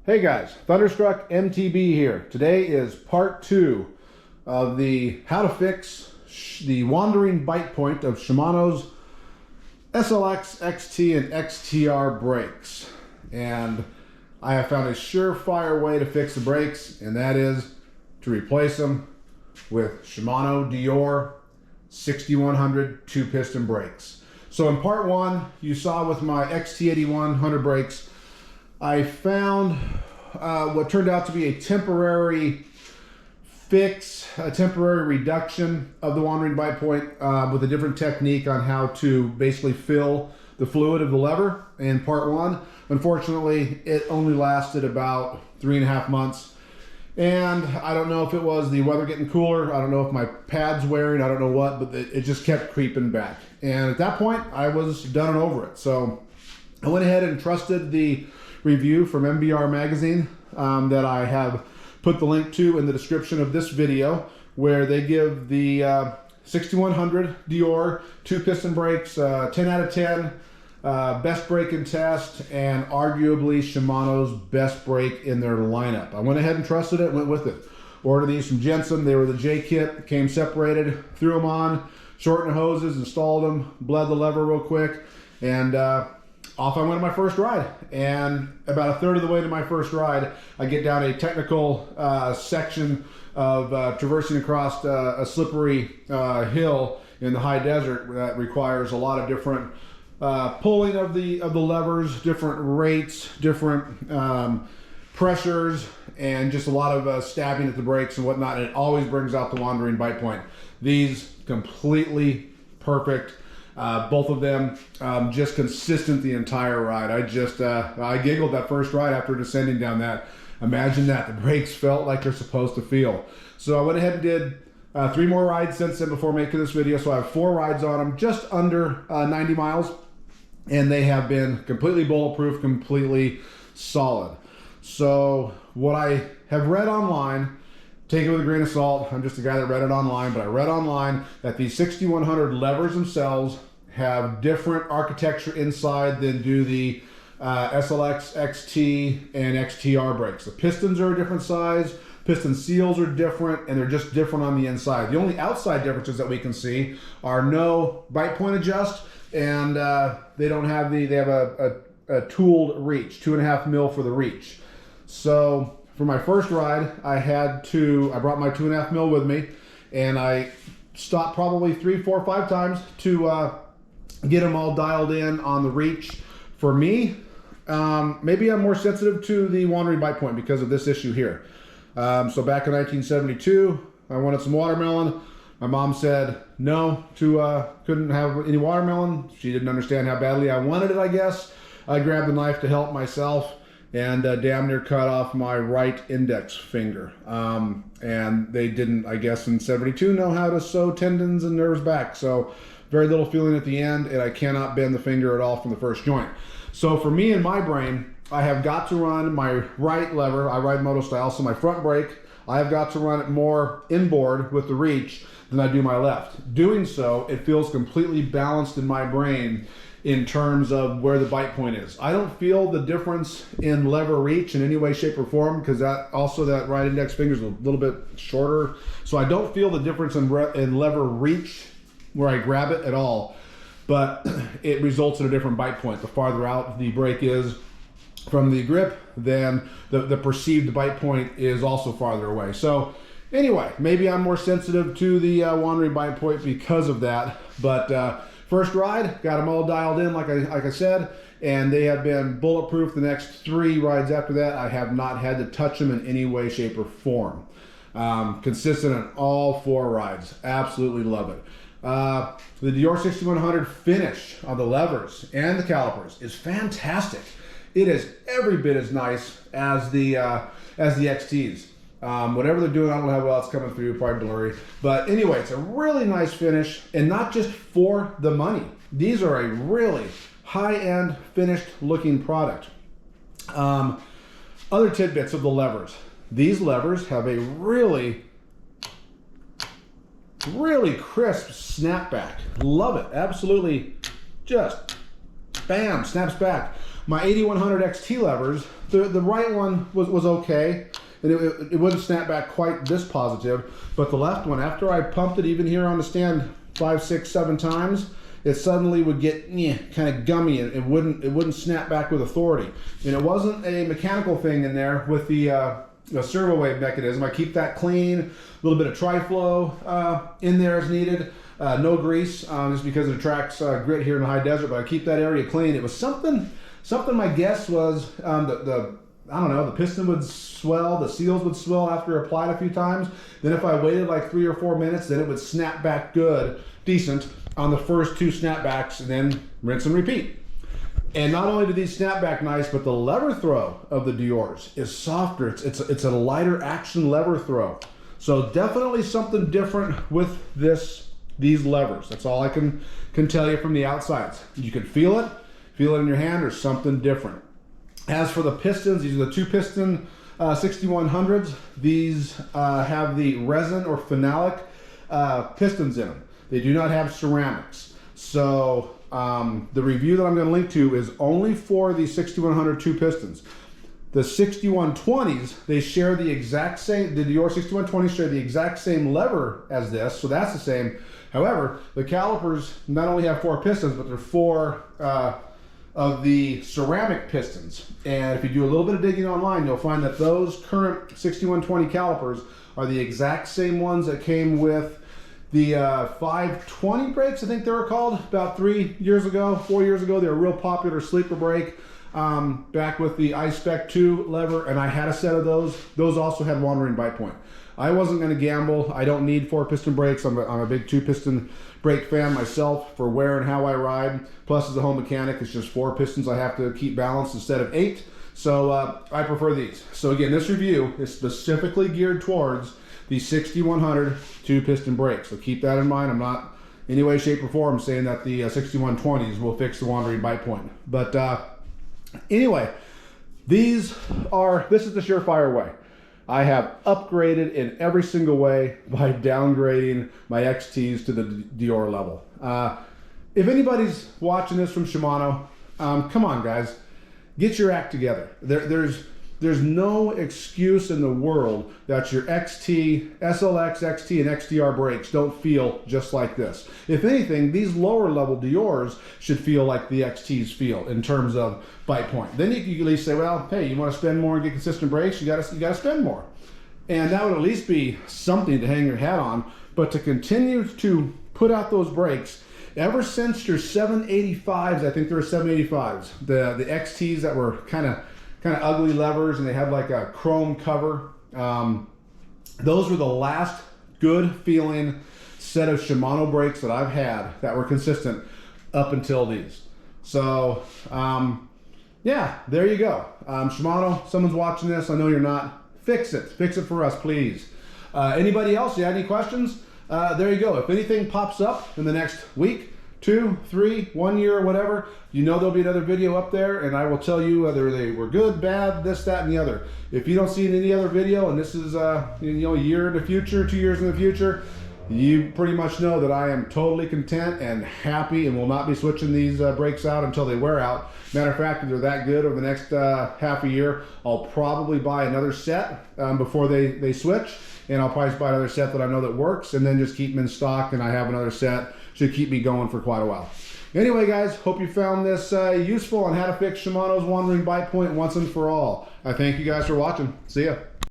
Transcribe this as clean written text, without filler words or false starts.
Hey guys, Thunderstruck MTB here. Today is part 2 of the how to fix the wandering bite point of Shimano's SLX, XT, and XTR brakes. And I have found a surefire way to fix the brakes, and that is to replace them with Shimano Deore 6100 two-piston brakes. So in part 1, you saw with my XT8100 brakes, I found what turned out to be a temporary fix, a temporary reduction of the wandering bite point with a different technique on how to basically fill the fluid of the lever in part 1. Unfortunately, it only lasted about 3.5 months. And I don't know if it was the weather getting cooler, I don't know if my pad's wearing, I don't know what, but it just kept creeping back. And at that point, I was done and over it. So I went ahead and trusted the review from MBR magazine that I have put the link to in the description of this video, where they give the 6100 Deore two-piston brakes 10 out of 10, best brake in test, and arguably Shimano's best brake in their lineup. I went ahead and trusted it, went with it. Ordered these from Jensen. They were the J kit, came separated, threw them on, shortened the hoses, installed them, bled the lever real quick, and off I went on my first ride. And about a third of the way to my first ride, I get down a technical section of traversing across a slippery hill in the high desert that requires a lot of different pulling of the levers, different rates, different pressures, and just a lot of stabbing at the brakes and whatnot. And it always brings out the wandering bite point. These completely perfect. Both of them just consistent the entire ride. I giggled that first ride after descending down that. Imagine that, the brakes felt like they're supposed to feel. So I went ahead and did 3 more rides since then before making this video. So I have 4 rides on them, just under 90 miles. And they have been completely bulletproof, completely solid. So what I have read online, take it with a grain of salt. I'm just a guy that read it online, but I read online that these 6100 levers themselves have different architecture inside than do the SLX, XT, and XTR brakes. The pistons are a different size, piston seals are different, and they're just different on the inside. The only outside differences that we can see are no bite point adjust, and they don't have they have a tooled reach, 2.5 mil for the reach. So for my first ride, I brought my 2.5 mil with me, and I stopped probably 3, 4, 5 times to get them all dialed in on the reach. For me, maybe I'm more sensitive to the wandering bite point because of this issue here. So back in 1972, I wanted some watermelon. My mom said no to, couldn't have any watermelon. She didn't understand how badly I wanted it, I guess. I grabbed the knife to help myself and damn near cut off my right index finger. And they didn't, I guess, in 72 know how to sew tendons and nerves back. So very little feeling at the end, and I cannot bend the finger at all from the first joint. So for me in my brain, I have got to run my right lever. I ride moto style, so my front brake, I have got to run it more inboard with the reach than I do my left. Doing so, it feels completely balanced in my brain in terms of where the bite point is. I don't feel the difference in lever reach in any way, shape, or form, because that right index finger is a little bit shorter. So I don't feel the difference in lever reach where I grab it at all, but it results in a different bite point. The farther out the brake is from the grip, then the perceived bite point is also farther away. So anyway, maybe I'm more sensitive to the wandering bite point because of that, but first ride, got them all dialed in like I said, and they have been bulletproof. The next 3 rides after that, I have not had to touch them in any way, shape, or form. Consistent on all 4 rides. Absolutely love it. The Deore 6100 finish on the levers and the calipers is fantastic. It is every bit as nice as the XTs. Whatever they're doing, I don't know how well it's coming through, probably blurry. But anyway, it's a really nice finish, and not just for the money. These are a really high-end, finished-looking product. Other tidbits of the levers. These levers have a really crisp snapback. Love it. Absolutely just bam, snaps back. My 8100 XT levers, the right one was okay, and it wouldn't snap back quite this positive, but the left one, after I pumped it even here on the stand 5, 6, 7 times, it suddenly would get kind of gummy, and it wouldn't snap back with authority. And it wasn't a mechanical thing in there with the servo wave mechanism. I keep that clean, a little bit of tri-flow in there as needed. No grease, just because it attracts grit here in the high desert, but I keep that area clean. It was something my guess was I don't know, the piston would swell, the seals would swell after applied a few times. Then if I waited like 3 or 4 minutes, then it would snap back good, decent, on the first 2 snapbacks, and then rinse and repeat. And not only do these snap back nice, but the lever throw of the Deores is softer. It's a lighter action lever throw. So definitely something different with these levers. That's all I can tell you from the outsides. You can feel it in your hand, or something different. As for the pistons, these are the 2 piston 6100s. These have the resin or phenolic pistons in them. They do not have ceramics. So the review that I'm going to link to is only for the 6100 2 pistons. The 6120s, they share the exact same, the Deore 6120s share the exact same lever as this, so that's the same. However, the calipers not only have 4 pistons, but they're 4 of the ceramic pistons. And if you do a little bit of digging online, you'll find that those current 6120 calipers are the exact same ones that came with the 520 brakes, I think they were called, about 3 years ago, 4 years ago. They were a real popular sleeper brake. Back with the iSpec 2 lever, and I had a set of those. Those also had wandering bite point. I wasn't going to gamble. I don't need 4 piston brakes. I'm a big 2 piston brake fan myself for where and how I ride. Plus, as a home mechanic, it's just 4 pistons I have to keep balanced instead of 8. So I prefer these. So again, this review is specifically geared towards the 6100 2 piston brakes. So keep that in mind. I'm not in any way, shape, or form saying that the 6120s will fix the wandering bite point. But anyway, this is the surefire way. I have upgraded in every single way by downgrading my XTs to the Deore level. If anybody's watching this from Shimano, come on guys, get your act together. There's no excuse in the world that your XT, SLX, XT, and XTR brakes don't feel just like this. If anything, these lower level Deores should feel like the XTs feel in terms of bite point. Then you can at least say, well, hey, you want to spend more and get consistent brakes, you gotta spend more. And that would at least be something to hang your hat on. But to continue to put out those brakes, ever since your 785s, I think there were 785s, the XTs that were kind of ugly levers, and they had like a chrome cover. Those were the last good feeling set of Shimano brakes that I've had that were consistent up until these. So yeah, there you go. Shimano, someone's watching this, I know you're not. Fix it for us, please. Anybody else, you have any questions? There you go. If anything pops up in the next week, 2, 3, 1 year, whatever, you know there'll be another video up there, and I will tell you whether they were good, bad, this, that, and the other. If you don't see any other video, and this is a year in the future, 2 years in the future, you pretty much know that I am totally content and happy, and will not be switching these brakes out until they wear out. Matter of fact, if they're that good over the next half a year, I'll probably buy another set before they switch, and I'll probably buy another set that I know that works, and then just keep them in stock, and I have another set. Should keep me going for quite a while. Anyway, guys, hope you found this useful on how to fix Shimano's wandering bite point once and for all. I thank you guys for watching. See ya.